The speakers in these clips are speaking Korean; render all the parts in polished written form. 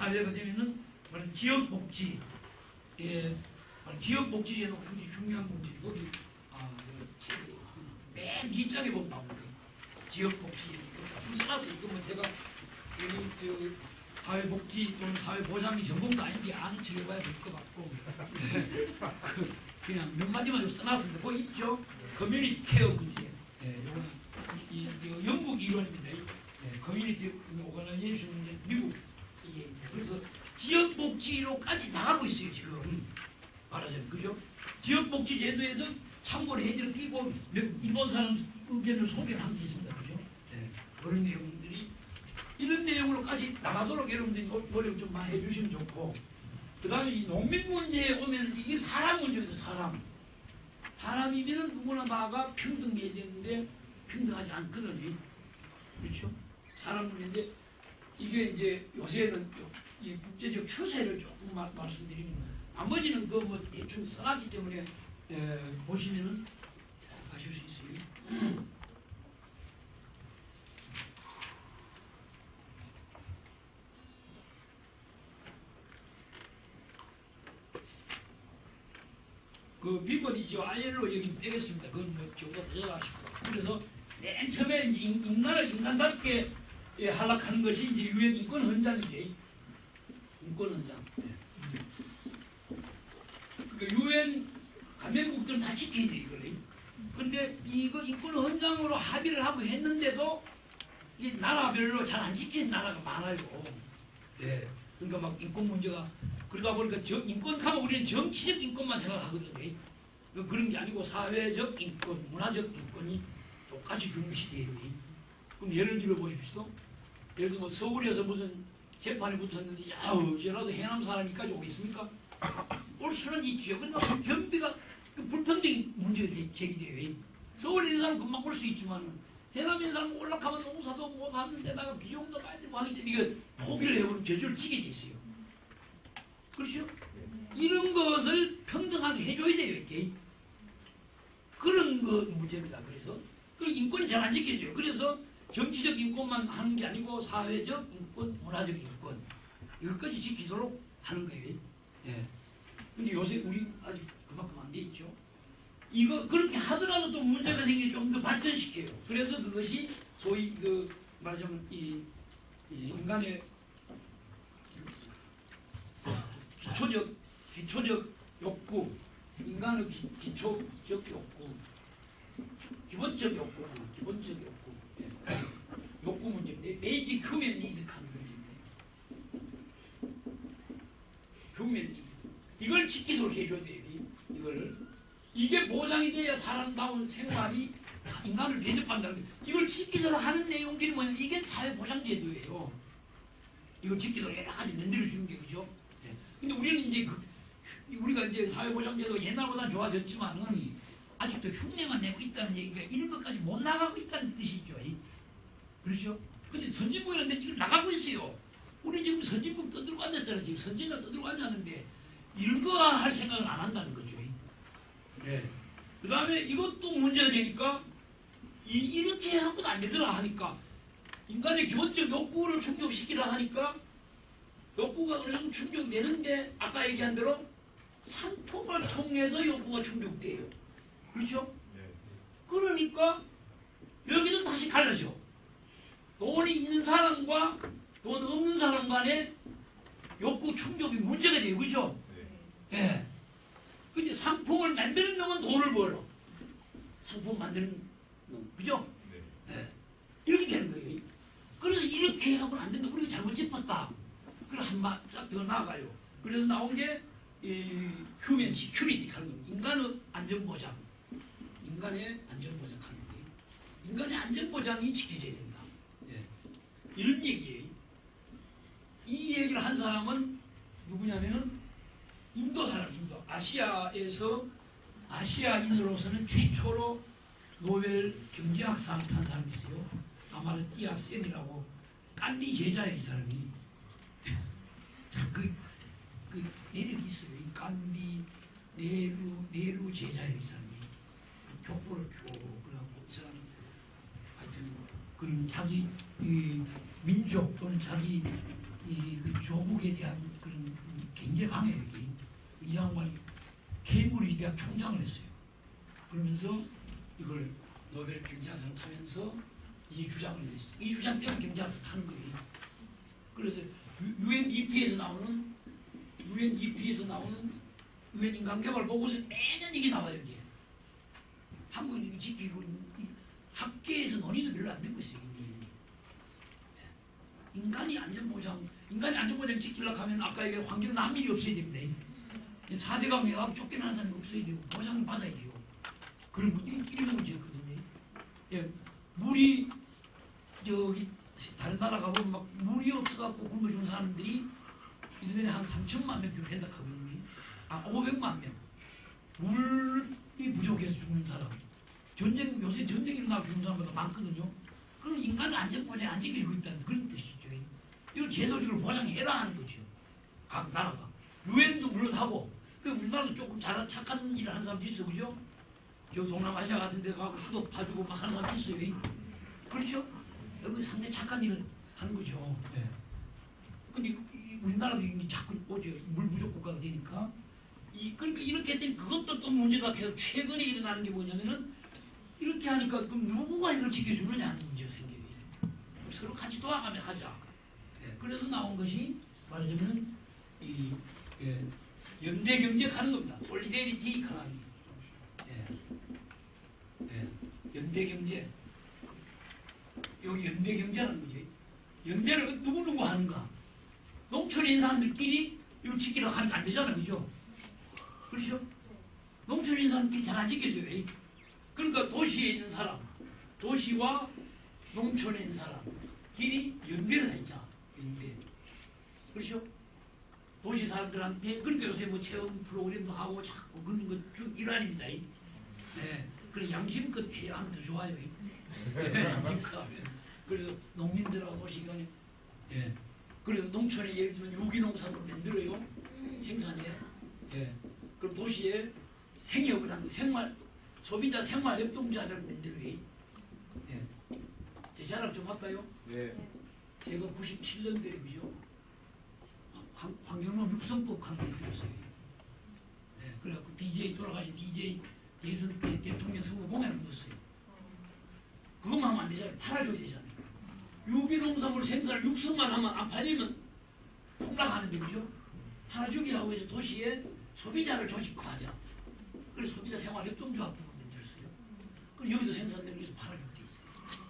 사회가 되면은 말하는 지역복지, 예, 지역복지제도 굉장히 중요한 문제고 거기 맨 뒷장에 보면 나옵니다. 지역복지 좀 써놨어요. 이거 뭐 제가 여기 사회복지 또는 사회보장이 전공도 아닌데 아는 척 해봐야 될 것 같고 그냥 몇 마디만 좀 써놨습니다. 그거 있죠? 커뮤니티 케어 문제. 요거는 영국 이론입니다. 커뮤니티 오가나이제이션 문제 미국 이게 그래서 지역복지로까지 나가고 있어요 지금 말하자면 그죠? 지역복지 제도에서 참고를 해드는 끼고 일본 사람 의견을 소개를 한 게 있습니다. 그죠? 그런 내용들이 이런 내용으로까지 나가도록 여러분들이 노력 좀 많이 해주시면 좋고 그 다음에 이 농민 문제에 오면 이게 사람 문제죠. 사람이면 누구나 다가 평등해야 되는데 평등하지 않거든요. 그렇죠? 사람 문제인데 이게 이제 요새는 이 국제적 추세를 조금 말씀드리면 나머지는 그 뭐 대충 써놨기 때문에 보시면은 아실 수 있어요. 그 비번이죠. ILO 여기 빼겠습니다. 그건 뭐 저보다 더 잘하시고. 그래서 맨 처음에 이제 인간을 인간답게 하락하는 것이 이제 유엔 인권 헌장이지. 인권 헌장. 그러니까 유엔 가맹국들은 다 지켜야 돼 이걸. 근데 이거 인권 헌장으로 합의를 하고 했는데도 이 나라별로 잘 안 지키는 나라가 많아요. 네. 그러니까 막 인권 문제가 그러다 보니까 인권 하면 우리는 정치적 인권만 생각하거든요. 그런 게 아니고 사회적 인권, 문화적 인권이 똑같이 중시돼요. 그럼 예를 들어 보십시오. 예를 들면 서울에서 무슨 재판에 붙었는데 저라도 해남 사람이까지 오겠습니까? 올 수는 있죠. 그러나 경비가 불평등 문제가 제기돼요. 서울에 있는 사람 금방 올 수 있지만 해남에 있는 사람 올라가면 농사도 못 하는 데다가 비용도 많이 들고 하기 때문에 이거 포기를 해버리면 저절로 지게 돼 있어요. 그렇죠? 이런 것을 평등하게 해줘야 돼요, 이렇게. 그런 거 문제입니다. 그래서 인권이 잘 안 지켜져요. 그래서 정치적 인권만 하는 게 아니고 사회적 인권, 문화적 인권 이것까지 지키도록 하는 거예요. 예. 근데 요새 우리 아직 그만큼 안 돼 있죠. 이거 그렇게 하더라도 또 문제가 생기게 좀 더 발전시켜요. 그래서 그것이 소위 그 말하자면 이 인간의 기초적 욕구, 인간의 기초적 욕구, 기본적 욕구, 욕구 문제인데, 베이직 휴먼 니드 하는 문제인데, 휴먼 니드. 이걸 지키도록 해줘야 돼요, 이걸. 이게 보장이 돼야 사람다운 생활이 인간을 대접한다는 게, 이걸 지키도록 하는 내용들이 뭐냐면, 이게 사회보장제도예요. 이걸 지키도록 여러 가지 만들어주는 게, 그죠? 근데 우리는 이제 우리가 이제 사회보장제도 옛날보다 좋아졌지만은 아직도 흉내만 내고 있다는 얘기가 이런 것까지 못 나가고 있다는 뜻이죠. 그렇죠? 근데 선진국이라는 데 지금 나가고 있어요. 우리 지금 선진국 떠들고 앉았잖아요. 지금 선진국 떠들고 앉았는데 이런 거 할 생각은 안 한다는 거죠. 네. 그 다음에 이것도 문제가 되니까 이렇게 하고도 안 되더라 하니까 인간의 기본적 욕구를 충족시키라 하니까 욕구가 어느 정도 충족되는데 아까 얘기한 대로 상품을 통해서 욕구가 충족돼요. 그렇죠? 그러니까 여기도 다시 갈라져. 돈이 있는 사람과 돈 없는 사람 간의 욕구 충족이 문제가 돼요. 그렇죠? 예. 근데 상품을 만드는 놈은 돈을 벌어. 상품 만드는 놈. 그죠? 예. 이렇게 되는 거예요. 그래서 이렇게 하고는 안 된다. 우리가 잘못 짚었다. 그래서 한 발짝 더 나아가요. 그래서 나온 게 휴먼 시큐리티 하는 겁니다. 인간의 안전보장. 인간의 안전보장 하는 거예요. 인간의 안전보장이 지켜져야 된다. 예. 이런 얘기예요. 이 얘기를 한 사람은 누구냐면은 인도 사람, 인도. 아시아인으로서는 최초로 노벨 경제학상을 탄 사람이 있어요. 아마르티아 센이라고 깐디 제자예요, 이 사람이. 그 내력이 있어요. 이 깐디 네루 제자예요, 이 사람이. 족보를 펴고 그러고 이 사람이 하여튼 그리고 자기 이 민족 또는 자기 이 그 조국에 대한 그런 굉장히 강해요. 이 양반이 케임브리지 대학 총장을 했어요. 그러면서 이걸 노벨 경제학상 타면서 이 주장을 했어요. 이 주장 때문에 경제학상 타는 거예요. 그래서 UNEP에서 나오는 UN 인간개발 보고서 매년 이게 나와요. 이게 한국이 이게 지키고 학계에서 논의도 별로 안 되고 있어요. 인간이 안전보장 지키려고 하면 아까 얘기한 환경 난민이 없어야 됩니다. 4대강 해가 쫓겨나는 사람이 없어야 되고 보장을 받아야 돼요. 그런 이런 문제거든요. 예, 물이 저기 다른 나라 가보면 막 물이 없어갖고 굶어 죽는 사람들이 1년에 한 3천만 명 된다 하거든요. 500만 명. 물이 부족해서 죽는 사람. 요새 전쟁 일어나고 죽는 사람보다 많거든요. 그럼 인간의 안전보장이 안 지켜지고 있다는 그런 뜻이죠. 이걸 제도적으로 보장해라 하는 거죠. 각 나라가. 유엔도 물론 하고, 우리나라도 조금 착한 일을 하는 사람도 있어, 그죠? 저 동남아시아 같은 데 가고 수도 파주고 막 하는 사람도 있어요. 그렇죠? 여기 상당히 착한 일을 하는 거죠. 네. 근데 우리나라도 이미 자꾸 오죠. 물 부족 국가가 되니까. 그러니까 이렇게 되면 그것도 또 문제가 계속 최근에 일어나는 게 뭐냐면은 이렇게 하니까 그럼 누구가 이걸 지켜주느냐 하는 문제가 생겨요. 서로 같이 도와가며 하자. 네. 그래서 나온 것이 말하자면 연대경제 하는 겁니다. 솔리데리티 이코노미. 연대경제. 여기 연대경제라는 거지. 연대를 누구 하는가? 농촌에 있는 사람들끼리 이거 지키려고 하는 게 안 되잖아, 그죠? 그렇죠? 농촌에 있는 사람들끼리 잘 안 지켜줘요. 그러니까 도시에 있는 사람, 도시와 농촌에 있는 사람끼리 연대를 했자. 연대. 그렇죠? 도시 사람들한테, 그러니까 요새 뭐 체험 프로그램도 하고 자꾸 그런 거 쭉 일환입니다. 네. 그래 양심껏 해야 하면 더 좋아요. 양심껏 하면. 그래서 농민들하고 도시간에, 예. 그래서 농촌에 예를 들면 유기농산을 만들어요. 생산해. 예. 그럼 도시에 생협을 하는 소비자 생활협동조합을 만들어요. 예. 제 자랑 좀 할까요? 네. 제가 97년도에 그죠? 환경노 육성법 한 번 들었어요. 네, 그래갖고 돌아가신 DJ 예선 때 대통령 선거 공약을 넣었어요. 그것만 하면 안 되잖아요. 팔아줘야 되잖아요. 유기농산물 생산을 육성만 하면 안 팔리면 폭락하는데 그죠? 팔아주기라고 해서 도시에 소비자를 조직화하자. 그래서 소비자 생활협동조합을 만들었어요. 그럼 여기서 생산되는 게 팔아주게 돼 있어요.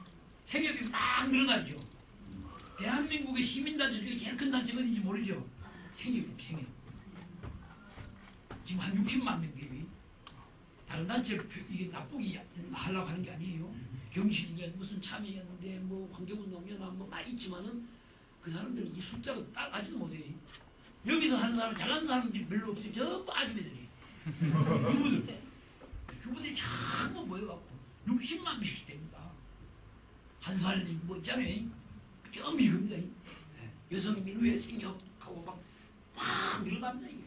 생협이 막 늘어나죠. 대한민국의 시민단체 중에 제일 큰 단체가 어딘지 모르죠? 생협. 지금 한 60만 명 대비. 다른 단체를 이게 나쁘게 하려고 하는 게 아니에요. 경실련 무슨 참여연대 뭐 환경운동연합 뭐 많이 있지만은 그 사람들은 이 숫자가 딱 아지도 못해요. 여기서 하는 사람 잘하는 사람들이 별로 없어요. 전부 아줌매들이. 주부들이 전부 모여갖고 60만 명씩 됩니다. 한 살님 뭐 있잖아요. 전부 이겁니다. 여성 민우의 생협하고 막 늘어납니다. 이게.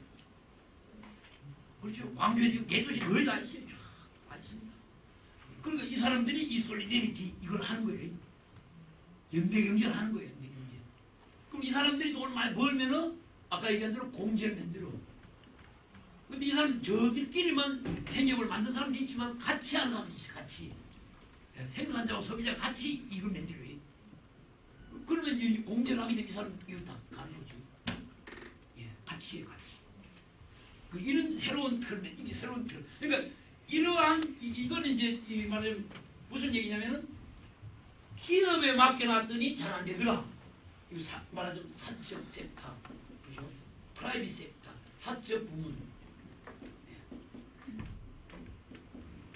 그렇죠. 광주에 지금 개도시 거의 다 있어요. 다 있습니다. 그러니까 이 사람들이 이 솔리데리티 이걸 하는 거예요. 연대경제를 하는 거예요. 연대경제. 그럼 이 사람들이 돈을 많이 벌면은 아까 얘기한 대로 공제를 만들어. 근데 이 사람 저들끼리만 생협을 만든 사람도 있지만 같이 하는 사람도 있어요. 같이. 생산자와 소비자가 같이 이걸 만들어요. 그러면 이 공제를 하게 되면 이 사람 이거 다 가는 거죠. 예, 같이 해요, 같이. 이런 새로운 틀, 이게 새로운 틀. 그러니까 이러한 이거는 이제 말하자면 무슨 얘기냐면은 기업에 맡겨놨더니 잘 안 되더라. 이거 말하자면 사적 섹터, 그죠? 프라이빗 섹터, 사적 부문.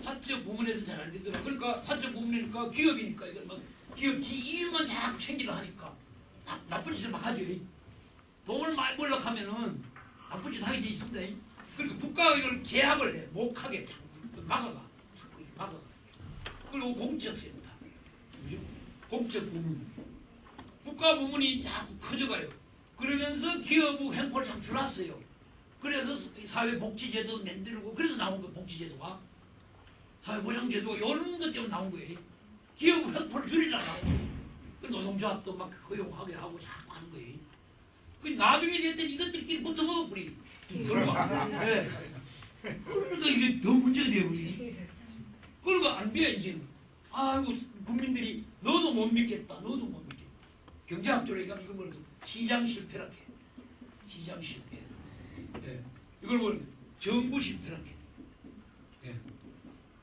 사적 부문에서 잘 안 되더라. 그러니까 사적 부문이니까 기업이니까 이거 막 기업 지 이유만 자꾸 챙기려 하니까 나쁜 짓을 막 하죠. 돈을 많이 벌려고 하면은 나쁜 짓 하게 돼 있습니다. 그리고 국가가 이걸 제압을 해. 못하게 자꾸 막아가. 그리고 공적센터. 그죠? 공적 부문. 국가 부문이 자꾸 커져가요. 그러면서 기업의 횡포를 자꾸 줄였어요. 그래서 사회복지제도도 만들고 그래서 나온 거예요. 복지제도가. 사회보장제도가 이런 것 때문에 나온 거예요. 기업의 횡포를 줄이려고 나온 거예요. 노동조합도 막 허용하게 하고 자꾸 하는 거예요. 그 나중에 됐더니 이것들끼리 붙어먹어버리. 그러니까, 네. 그러니까 이게 더 문제가 되어버리. 그러니까 안 돼, 이제. 아이고, 국민들이 너도 못 믿겠다. 너도 못 믿겠다. 경제학적으로 얘기하면 이거 뭐라고 시장 실패라게. 시장 실패. 예. 이걸 뭐라고 정부 실패라게. 예.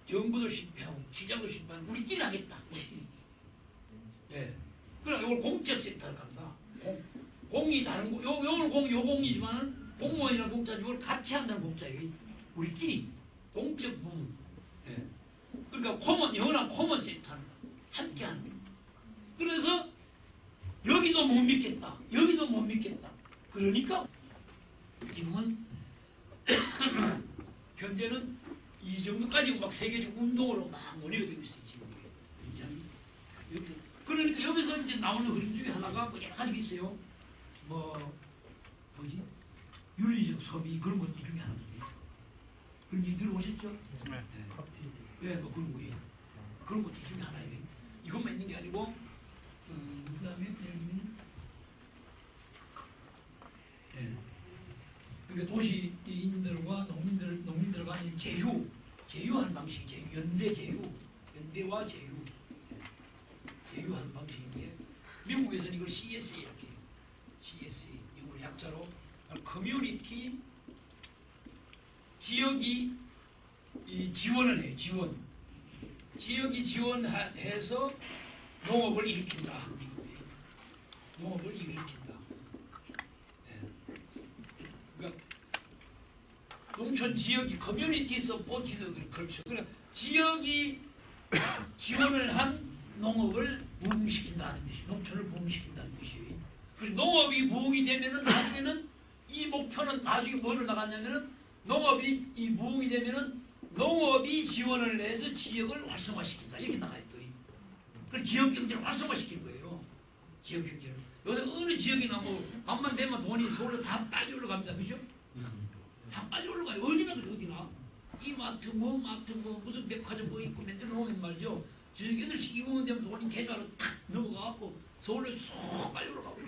정부도 실패하고 시장도 실패하고 우리끼리 하겠다. 우리끼리. 예. 그래 이걸 공적 섹터를 갑니다. 공이 다른 거, 요걸 공, 요 공이지만은 공무원이랑 공짜지 이걸 같이 한다는 공짜예요. 우리끼리 공적 부문. 예. 그러니까 코먼 영어랑 코먼 섹터는 함께 하는 거예요. 그래서 여기도 못 믿겠다. 여기도 못 믿겠다. 그러니까 지금은 현재는 이 정도까지 막 세계적 운동으로 막 논의가 되고 있어요. 지금. 여기서. 그러니까 여기서 이제 나오는 흐름 중에 하나가 뭐 여러 가지 있어요. 뭐지? 윤리적 소비 그런 것 중에 하나입니다. 그런 얘기 들어보셨죠? 네. 네, 뭐 그런 거예요. 그런 것 중에 하나예요. 이것만 있는 게 아니고 그다음에 그러니까 도시인들과 농민들 간의 제휴하는 방식이 연대와 제휴하는 방식인데 미국에서는 이걸 CSA 이렇게 해요. CSA 이걸 약자로 커뮤니티 지역이 이 지원을 해요. 지역이 지원해서 농업을 일으킨다. 농업을 일으킨다. 그러니까 농촌 지역이 커뮤니티 서포티드를 걸쳐. 그러니까 지역이 지원을 한 농업을 부흥시킨다는 뜻이, 농촌을 부흥시킨다는 뜻이에요. 그래서 농업이 부흥이 되면은 나중에는 이 목표는 나중에 뭐를 나갔냐면은 농업이 이 부흥이 되면은 농업이 지원을 해서 지역을 활성화시킨다 이렇게 나가요. 그 지역 경제를 활성화시킨 거예요. 지역 경제를. 요새 어느 지역이나 뭐 밤만 되면 돈이 서울로 다 빨리 올라갑니다. 그죠? 다 빨리 올라가요. 어디나 그래 어디나. 이마트 뭐 무슨 백화점 뭐 있고 맨날 놓으면 말이죠. 저녁 8시 2분 되면 돈이 계좌로 탁 넘어가고 서울로 쏙 빨리 올라가고. 네.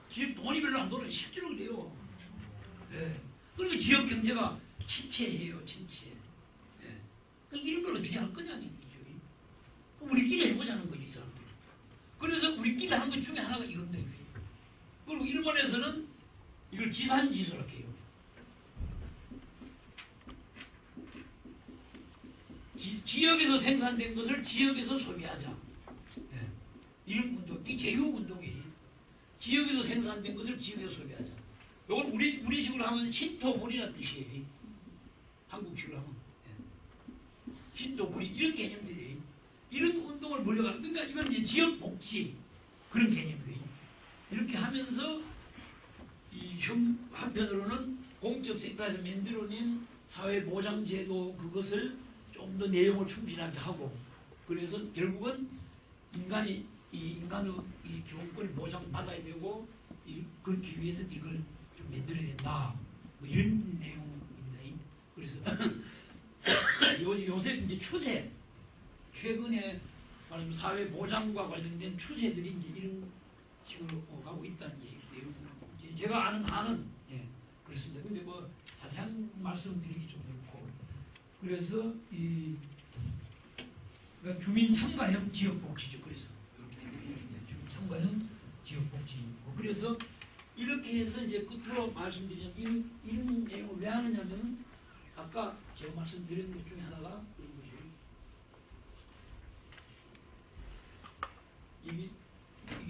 지역 돈이 별로 안 돌아요. 실제로 그래요. 네. 그러니까 지역 경제가 침체해요. 침체. 네. 그러니까 이런 걸 어떻게 할 거냐는 거죠. 우리끼리 해보자는 거지 이 사람들. 그래서 우리끼리 하는 것 중에 하나가 이건데. 그리고 일본에서는 이걸 지산지수라고 해요. 지역에서 생산된 것을 지역에서 소비하자. 네. 이런 운동, 이 제휴운동이 지역에서 생산된 것을 지역에서 소비하자. 이건 우리식으로 하면 신토불이라는 뜻이에요. 한국식으로 하면. 네. 신토불이 이런 개념들이 이런 운동을 몰려가는 그러니까 이건 이제 지역 복지 그런 개념이에요. 이렇게 하면서 이 한편으로는 공적 섹터에서 만들어낸 사회보장제도 그것을 좀 더 내용을 충실하게 하고 그래서 결국은 인간의 이 기본권을 보장받아야 되고 그렇기 위해서 이걸 좀 만들어야 된다. 뭐 이런 내용입니다. 그래서 요새 이제 추세 최근에 말하면 사회 보장과 관련된 추세들이 이제 이런 식으로 가고 있다는 얘기예요. 제가 아는 예, 그렇습니다. 근데 뭐 자세한 말씀드리기 좀 그렇고 그래서 그러니까 주민 참가형 지역 복지죠. 그래서 주민 참가형 지역 복지고 그래서 이렇게 해서 이제 끝으로 말씀드리면 이런 내용을 왜 하느냐면 아까 제가 말씀드린 것 중에 하나가 이게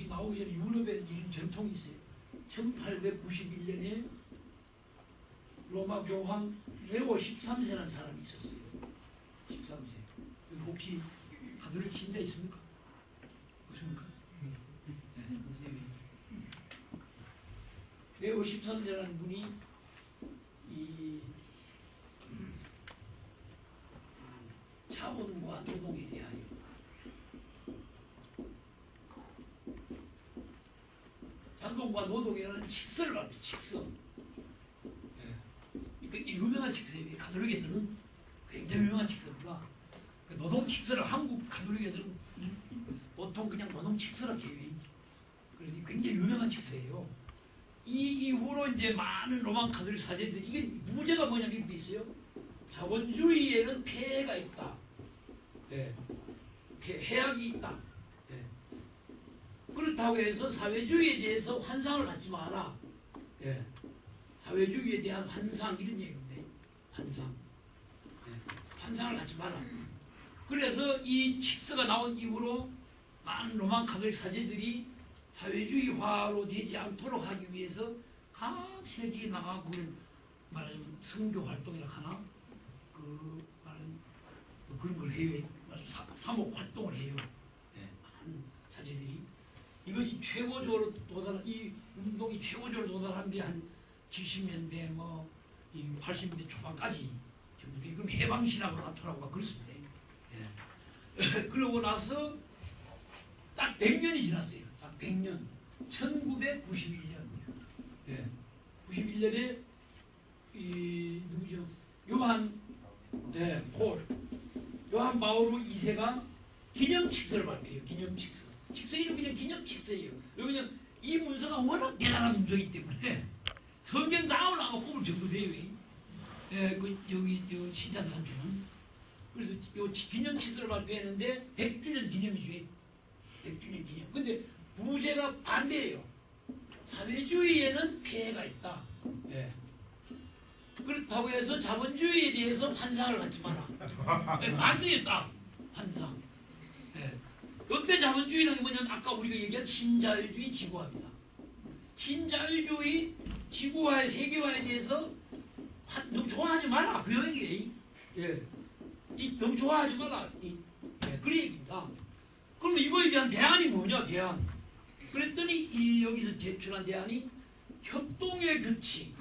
나오기 전에 유럽에 이런 전통이 있어요. 1891년에 로마 교황 레오 13세라는 사람이 있었어요. 13세. 혹시 가톨릭 신자 있습니까? 없습니까? 네. 레오 13세라는 분이 이 자본과 노동에 대하여 자본과 노동이라는 칙서를 말합니다. 칙서. 네. 유명한 칙서예요. 가톨릭에서는 굉장히 유명한 칙서입니다. 노동 칙서를 한국 가톨릭에서는 보통 그냥 노동 칙서라고 해요. 그래서 굉장히 유명한 칙서예요. 이 이후로 이제 많은 로만 카톨릭 사제들이 이게 문제가 뭐냐면 이렇게 있어요. 자본주의에는 폐해가 있다. 예. 해악이 있다. 예. 그렇다고 해서 사회주의에 대해서 환상을 갖지 마라. 예. 사회주의에 대한 환상 이런 얘기인데 환상. 예. 환상을 갖지 마라. 그래서 이 칙서가 나온 이후로 많은 로만 카톨릭 사제들이 사회주의화로 되지 않도록 하기 위해서 각 세계에 나가고 말하자면 선교 활동이라 하나 그 말하는 그런 걸 해요. 사목 활동을 해요. 네, 많은 사제들이 이것이 최고적으로 도달한 이 운동이 최고적으로 도달한 게 한 70년대 뭐 이 80년대 초반까지 그럼 해방신학으로 나타나고 그렇습니다. 네. 그러고 나서 딱 100년이 지났어요. 딱 100년. 1991년. 예. 91년에 이 누구죠? 요한 요한 바오로 2세가 기념칙서를 발표해요. 기념칙서. 칙서 이름 그냥 기념칙서예요. 왜냐면 이 문서가 워낙 대단한 문서이기 때문에 성경 나오나 뽑을 정도 돼요. 예, 저 신자들한테는. 그래서 요 기념칙서를 발표했는데 100주년 기념이죠. 100주년 기념. 근데 부제가 반대예요. 사회주의에는 폐해가 있다. 예. 그렇다고 해서 자본주의에 대해서 환상을 갖지 마라. 예, 반대에 딱 환상. 예. 이때 자본주의라는 게 뭐냐면 아까 우리가 얘기한 신자유주의 지구화입니다. 신자유주의 지구화의 세계화에 대해서 너무 좋아하지 마라. 그 얘기. 예. 너무 좋아하지 마라. 그런 얘기입니다. 그럼 이거에 대한 대안이 뭐냐, 대안. 그랬더니 여기서 제출한 대안이 협동의 규칙,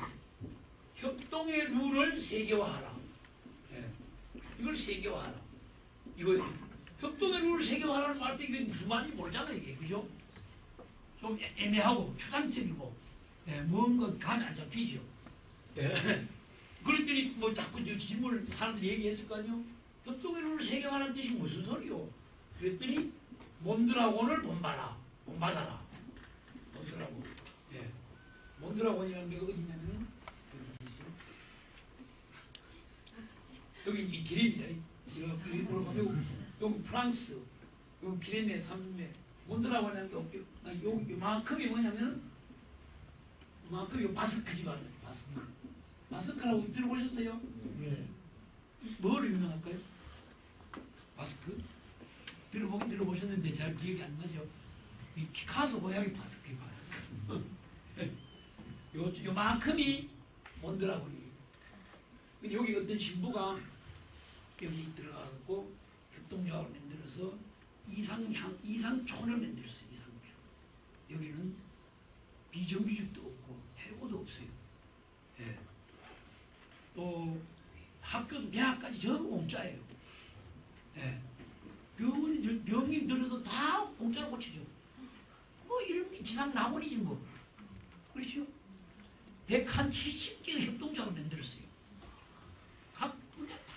협동의 룰을 세계화하라. 예. 이걸 세계화하라. 이거예요. 협동의 룰을 세계화하라는 말 때 이게 무슨 말인지 모르잖아요, 이게. 그죠? 좀 애매하고 추상적이고, 예, 뭔가 감이 안 잡히죠. 예. 그랬더니 뭐 자꾸 질문을 사람들이 얘기했을 거 아니요? 협동의 룰을 세계화하라는 뜻이 무슨 소리요? 그랬더니 몬드라곤을 본받아라. 몬드라곤. 예. 몬드라곤이라는 게 어디냐면 여기 이 기레입니다. 여기 프랑스, 여기 기레네 삼매. 몬드라곤이라는 게 요만큼이 뭐냐면 요만큼이 바스크 집안이에요. 바스크라고 들어보셨어요? 네. 뭐를 유명할까요? 바스크? 들어보셨는데 잘 기억이 안 나죠? 이 피카소 고향이 바스크. 요만큼이 몬드라곤이에요. 근데 여기 어떤 신부가 여기 들어가고 협동조합을 만들어서 이상촌을 만들었어요. 이상촌. 여기는 비정규직도 없고 퇴고도 없어요. 예. 또 학교도 대학까지 전부 공짜예요. 예. 병이 들어도 다 공짜로 고치죠. 뭐 이런 게 지상 낙원이지 뭐. 그렇죠? 170개의 협동조합을 만들었어요. 각 분야 다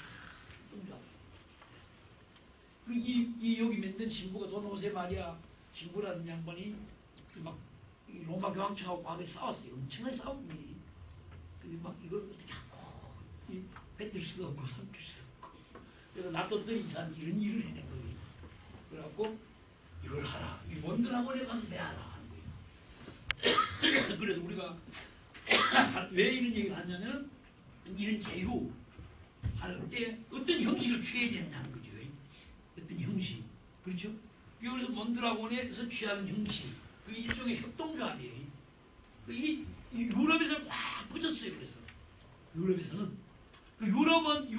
협동조합. 이 여기 만든 신부가 도노세 마리아 신부라는 양반이 막 로마 교황청하고 과거에 싸웠어요. 엄청나게 싸웁니다. 근데 막 이걸 어떻게 하고 뱉을 수도 없고 삼킬 수도 없고 그래서 놔뒀더니 이 사람이 이런 일을 해낸 거예요. 그래갖고 이걸 하라. 이 원근학원에 가서 내하라 하는 거예요. 그래서 우리가 왜 이런 얘기를 하냐면 이런 제휴 할 때 어떤 형식을 취해야 되느냐는 거죠. 어떤 형식. 그렇죠? 여기서 몬드라곤에서 취하는 형식. 그 일종의 협동조합이에요. 이게 유럽에서 꽉 퍼졌어요. 그래서 유럽에서는 그 유럽은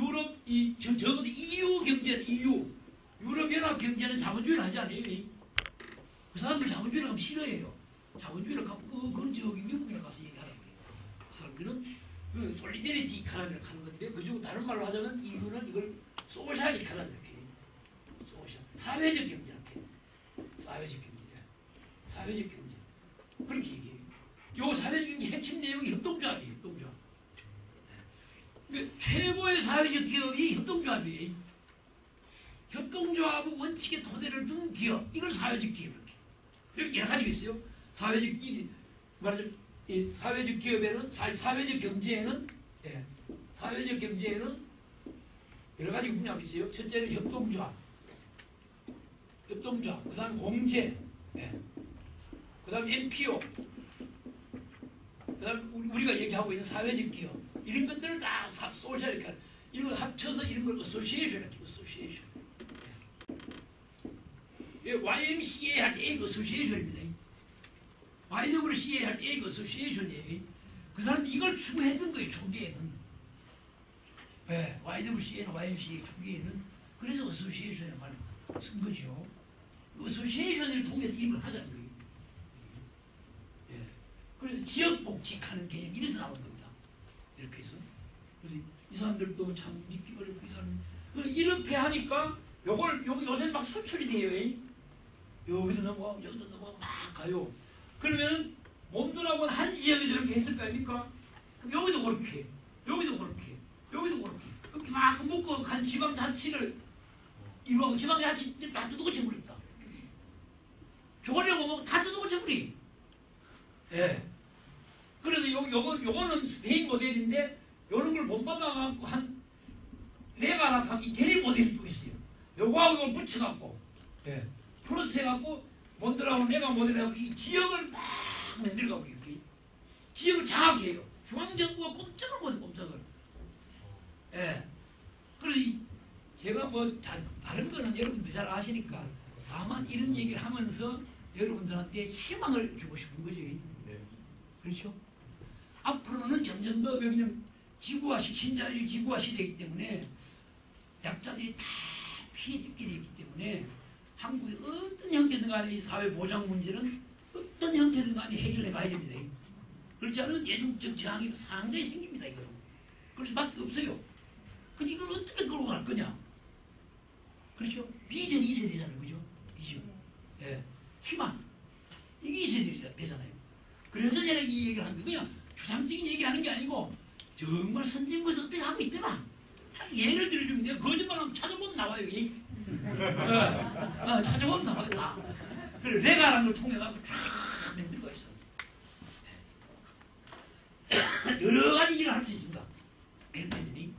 적어도 EU 경제는 유럽연합 경제는 자본주의를 하지 않아요. 그 사람들 자본주의를 하면 싫어해요. 자본주의를 갖고 그런 저기 미국에 가서 얘기하라고 해요. 그 사람들은 솔리데리티 이카노미를 하는 건데 그중 다른 말로 하자면 EU는 이걸 소셜 이카노미 이렇게 해요. 소셜 사회적 경제 이렇게 사회적 경제 그렇게 얘기해요. 요 사회적 경제 핵심 내용이 협동조합이에요. 협동조합. 그러니까 최고의 사회적 기업이 협동조합이에요. 협동조합의 원칙에 토대를 둔 기업 이걸 사회적 기업 이렇게 여러 가지가 있어요. 사회적 말하자면 이 사회적 기업에는 사회적 경제에는 사회적 경제에는 여러 가지 분야가 있어요. 첫째는 협동조합, 그다음 공제, 그다음 NPO, 그다음 우리가 얘기하고 있는 사회적 기업 이런 것들을 다 소셜이니까 이런 걸 합쳐서 이런 걸 어소시에이션이라고 어소시에이션. YMCA 할 때 어소시에이션입니다. YWCA 할 때 어소시에이션이에요. 그 사람들이 이걸 추구했던 거예요. 초기에는. YWCA나 YMCA 초기에는 그래서 어소시에이션이라는 말을 쓴 거죠. 어소시에이션을 통해서 일을 하자는 거예요. 그래서 지역복직하는 개념이 이래서 나온 겁니다. 이렇게 해서. 그래서 이 사람들도 참 믿기 어렵고 이 사람 이렇게 하니까 요새 막 수출이 돼요. 여기서 넘어가고 여기서 넘어가고 막 가요. 그러면 몸들하고는 한 지역에 저렇게 했을 거 아닙니까? 그럼 여기도 그렇게, 여기도 그렇게, 여기도 그렇게. 그렇게 막 묶어 간 지방자치를 이루고 지방자치를 다 뜯어고쳐버립니다. 조례고 뭐 다 뜯어고쳐버리. 그래서 요거는 스페인 모델인데 요런 걸 본받아갖고 한 레가랑 이태리 모델이 또 있어요. 요거하고 붙여갖고 플러스 해갖고 몬드라고 레가 모델하고 이 지역을 막 만들어가고 이렇게 지역을 장악해요. 중앙정부가 꼼짝을 못해 꼼짝을. 그래서 제가 뭐 다른 거는 여러분들 잘 아시니까 다만 이런 얘기를 하면서 여러분들한테 희망을 주고 싶은 거죠. 그렇죠? 앞으로는 점점 더 그냥 신자유주의 지구화 시대이기 때문에 약자들이 다 피해 입게 되기 때문에 한국의 어떤 형태든 간에 이 사회 보장 문제는 어떤 형태든 간에 해결해 가야 됩니다. 그렇지 않으면 예중적 저항이 상당히 생깁니다. 이거는. 그럴 수밖에 없어요. 근데 이걸 어떻게 끌고 갈 거냐? 그렇죠? 비전이 있어야 되잖아요. 그죠? 비전. 희망. 이게 있어야 되잖아요. 그래서 제가 이 얘기를 하는 거예요. 그냥 주상적인 얘기하는 게 아니고 정말 선진국에서 어떻게 하고 있더라. 예를 들어주면 내가 거짓말하면 찾아보면 나와요. 찾아보면 나와요. 다. 그래 레가라는 걸 통해서 쫙 만들고 있어. 여러 가지 일을 할 수 있습니다. 이런 때문에.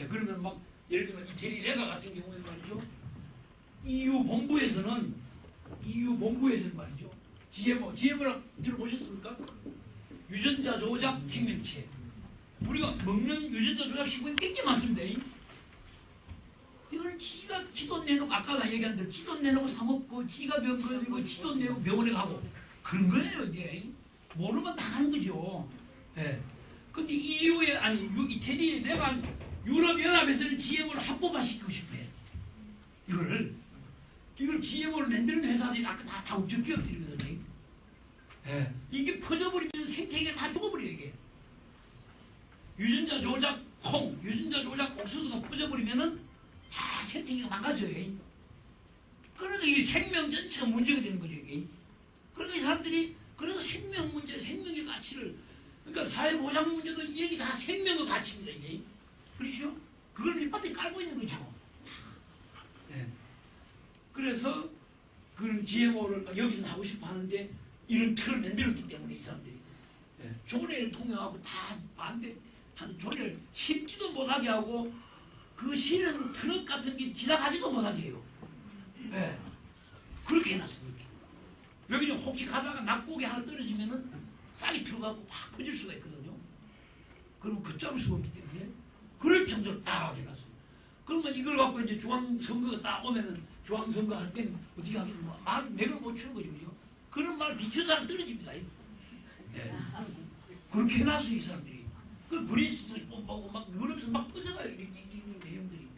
그러면 막 예를 들면 이태리 레가 같은 경우에는 말이죠. EU 본부에서는 말이죠. GMO라고 들어보셨습니까? 유전자 조작 생명체. 우리가 먹는 유전자 조작 식품이 굉장히 많습니다. 이걸 지가 지돈 내놓고 아까 얘기한 대로 지돈 내놓고 사 먹고 지가 병 걸리고 지돈 내고 병원에 가고 그런 거예요. 이게 모르면 나가는 거죠. 근데 EU에 이태리에 내가 유럽연합에서는 GMO를 합법화 시키고 싶대. 이걸 GMO를 만드는 회사들이 아까 다 다국적 기업들이거든요. 이게 퍼져버리면 생태계가 다 죽어버려요. 이게 유전자 조작 콩, 유전자 조작 옥수수가 퍼져버리면은 다 생태계가 망가져요. 그러니까 이 생명 전체가 문제가 되는 거죠. 이게. 그러니까 이 사람들이 그래서 생명 문제, 생명의 가치를 그러니까 사회보장 문제도 이런 게 다 생명의 가치입니다. 이게. 그렇죠? 그걸 밑바닥에 깔고 있는 거죠. 그래서 그런 GMO를 여기서 하고 싶어 하는데 이런 틀을 만들었기 때문에 이 사람들이 조례를 통해가고 다 반대 한 조례를 심지도 못하게 하고 그 실은 트럭 같은 게 지나가지도 못하게 해요. 그렇게 해놨습니다. 여기 좀 혹시 가다가 낙고기 하나 떨어지면은 싹이 들어가고 팍 퍼질 수가 있거든요. 그러면 걷잡을 수가 없기 때문에 그럴 정도로 딱 해놨어요. 그러면 이걸 갖고 이제 중앙선거가 딱 오면은 중앙선거 할 때는 어떻게 하겠노? 말 맥을 못 추는 거죠. 그죠? 그런 말 비추다가 떨어집니다. 그렇게 해놨어요. 이 사람들이. 그 그리스도 보고 막 유럽에서 막 퍼져가요. 이 내용들이.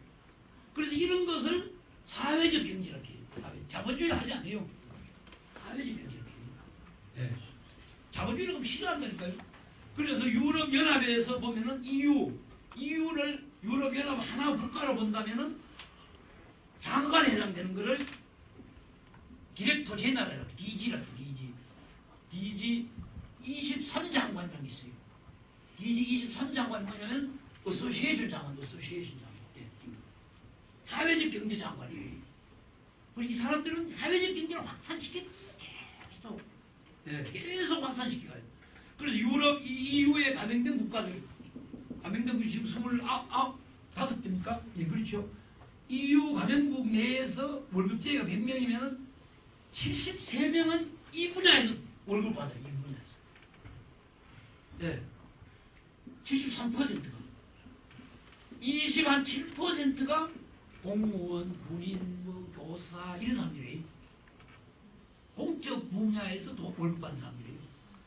그래서 이런 것을 사회적 경제라고 해요. 자본주의를 하지 않아요. 사회적 경제라고 해요. 자본주의를 그럼 싫어한다니까요. 그래서 유럽연합에서 보면은 EU를 유럽연합 하나 국가로 본다면은 장관에 해당되는 거를 디렉터 제너럴, DG라고 DG 23장관이라는 게 있어요. DG 23장관이 뭐냐면 어소시에이션 장관. 사회적 경제 장관이에요. 이 사람들은 사회적 경제를 확산시키고 계속 예, 계속 확산시켜가요. 그래서 유럽 EU에 가맹된 국가들, 가맹된 국이 지금 25개입니까? 예, 그렇죠. EU 가맹국 내에서 월급제가 100명이면은 73명은 이 분야에서 월급 받아요. 이 분야에서. 예. 73%가. 27%가 공무원, 군인, 뭐 교사 이런 사람들이 공적 분야에서 월급 받는 사람들이에요.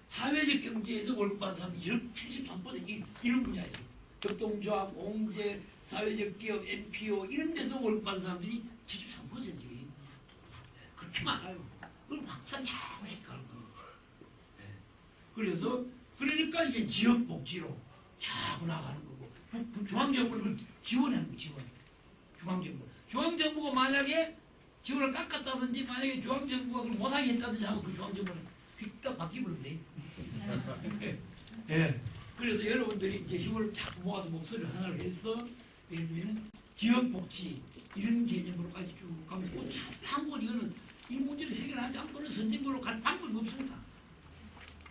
사회적 경제에서 월급 받는 사람이 73% 이런 분야에서 협동조합, 공제, 사회적 기업, NPO 이런 데서 월급 받는 사람들이 73%예요. 그렇게 많아요. 그걸 확산 자꾸 시켜가는 거예요. 그래서 그러니까 이게 지역 복지로 자꾸 나가는 거고 중앙정부를 지원하는 거예요. 중앙정부. 중앙정부가 만약에 지원을 깎았다든지 만약에 중앙정부가 그걸 못하게 했다든지 하고 그 중앙정부는 휙딱 바뀌면 돼. 예. 그래서 여러분들이 이제 힘을 자꾸 모아서 목소리를 하나를 해서 예를 들면 지역복지 이런 개념으로까지 쭉 가면 한번 이거는 이 문제를 해결하지 않고는 선진국으로 갈 방법이 없습니다.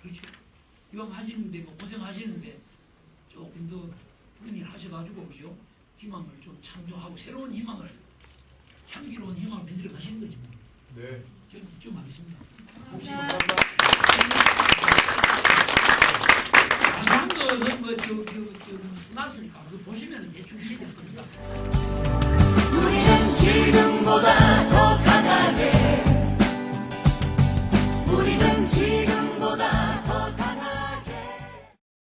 그렇죠? 이왕 하시는데 뭐 고생하시는데 조금 더 그런 일 하셔가지고 그죠? 희망을 좀 창조하고 새로운 희망을 향기로운 희망을 만들어 가시는 거지 뭐. 네. 저는 좀 하겠습니다. 한 것은 놨으니까 보시면 대충 이해될 겁니다. 우리는 지금보다